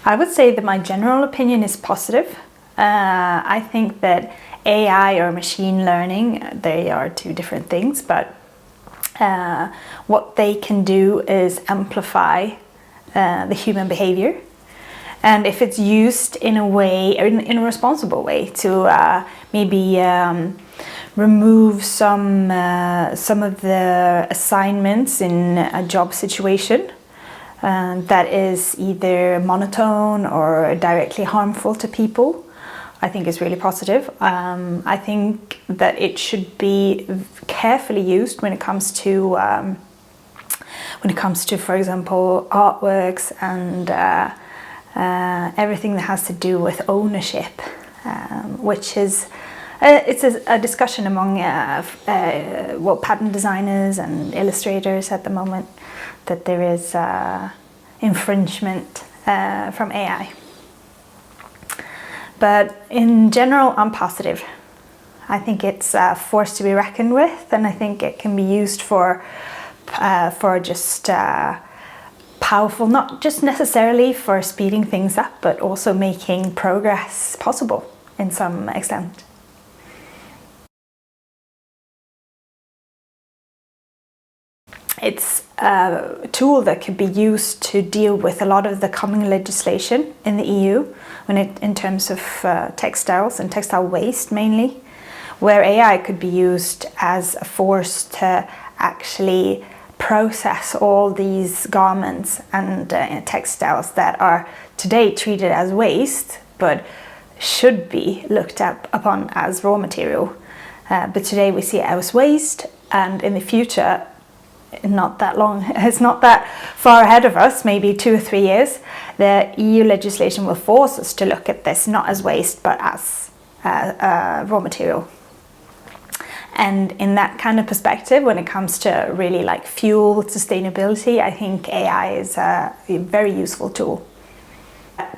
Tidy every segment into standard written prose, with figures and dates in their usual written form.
I would say that my general opinion is positive. I think that AI or machine learning, they are two different things, but what they can do is amplify the human behavior. And if it's used in a way, in a responsible way, to maybe remove some of the assignments in a job situation that is either monotone or directly harmful to people, I think is really positive. I think that it should be carefully used when it comes to, for example, artworks and everything that has to do with ownership, which is it's a discussion among pattern designers and illustrators at the moment, that there is infringement from AI. But in general, I'm positive. I think it's a force to be reckoned with, and I think it can be used for just powerful, not just necessarily for speeding things up, but also making progress possible in some extent. It's a tool that could be used to deal with a lot of the coming legislation in the EU in terms of textiles and textile waste mainly, where AI could be used as a force to actually process all these garments and textiles that are today treated as waste, but should be looked upon as raw material. But today we see it as waste, and in the future, not that long, it's not that far ahead of us, maybe 2 or 3 years, the EU legislation will force us to look at this not as waste but as raw material. And in that kind of perspective, when it comes to really like fuel sustainability, I think AI is a very useful tool.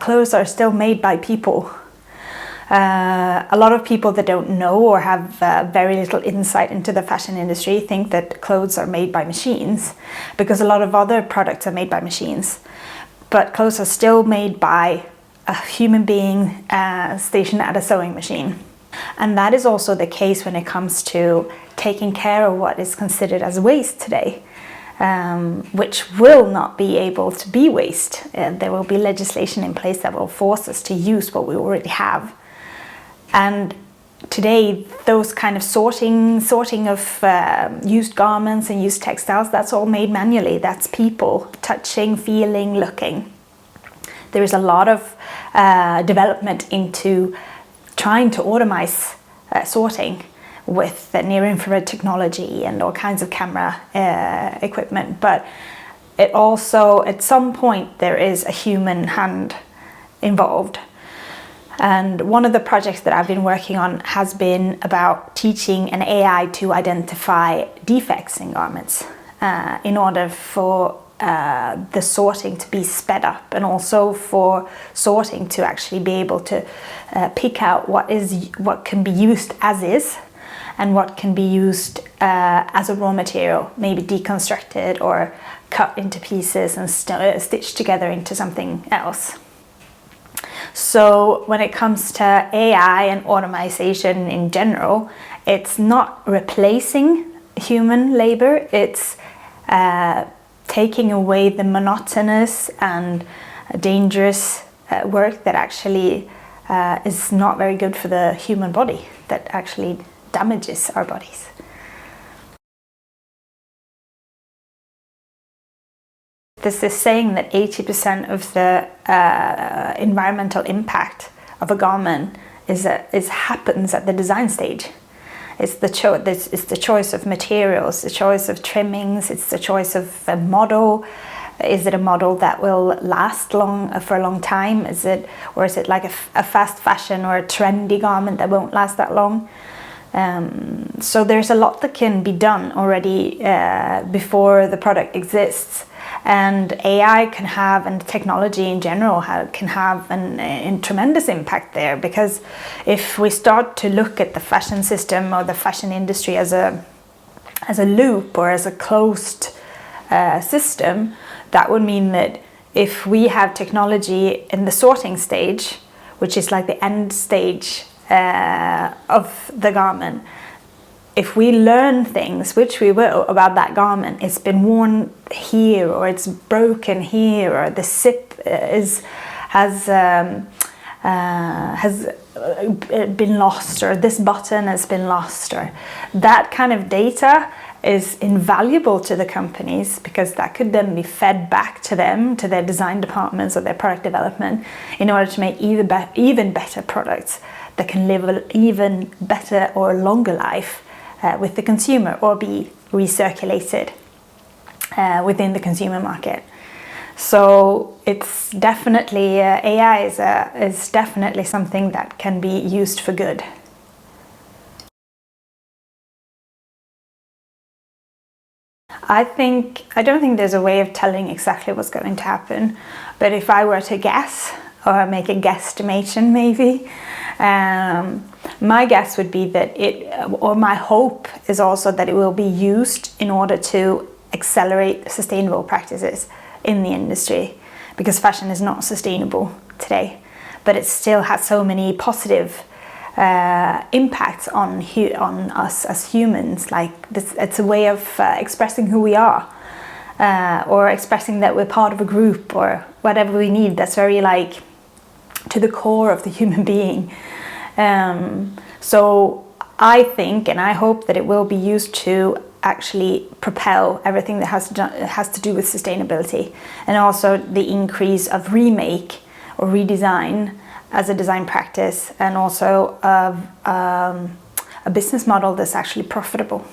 Clothes are still made by people. A lot of people that don't know or have very little insight into the fashion industry think that clothes are made by machines, because a lot of other products are made by machines. But clothes are still made by a human being stationed at a sewing machine. And that is also the case when it comes to taking care of what is considered as waste today, which will not be able to be waste. There will be legislation in place that will force us to use what we already have. And today, those kind of sorting of used garments and used textiles, that's all made manually. That's people touching, feeling, looking. There is a lot of development into trying to automate sorting with near-infrared technology and all kinds of camera equipment. But it also, at some point, there is a human hand involved. And one of the projects that I've been working on has been about teaching an AI to identify defects in garments in order for the sorting to be sped up, and also for sorting to actually be able to pick out what can be used as is and what can be used as a raw material, maybe deconstructed or cut into pieces and stitched together into something else. So when it comes to AI and automation in general, it's not replacing human labor, it's taking away the monotonous and dangerous work that actually is not very good for the human body, that actually damages our bodies. There's this saying that 80% of the environmental impact of a garment happens at the design stage. It's the choice of materials, the choice of trimmings, it's the choice of a model. Is it a model that will last for a long time? Or is it like a fast fashion or a trendy garment that won't last that long? So there's a lot that can be done already before the product exists. And AI can have, and technology in general can have a tremendous impact there, because if we start to look at the fashion system or the fashion industry as a loop or as a closed system, that would mean that if we have technology in the sorting stage, which is like the end stage of the garment, if we learn things, which we will, about that garment, it's been worn here, or it's broken here, or the zip has been lost, or this button has been lost, or that kind of data is invaluable to the companies, because that could then be fed back to them, to their design departments or their product development, in order to make even better products that can live an even better or longer life with the consumer, or be recirculated within the consumer market. So it's definitely, AI is definitely something that can be used for good. I don't think there's a way of telling exactly what's going to happen, but if I were to guess, or make a guesstimation maybe, my guess would be that or my hope is also that it will be used in order to accelerate sustainable practices in the industry, because fashion is not sustainable today, but it still has so many positive impacts on us as humans. Like this, it's a way of expressing who we are, or expressing that we're part of a group, or whatever we need. That's very like to the core of the human being. So I think and I hope that it will be used to actually propel everything that has to do with sustainability, and also the increase of remake or redesign as a design practice, and also of a business model that's actually profitable.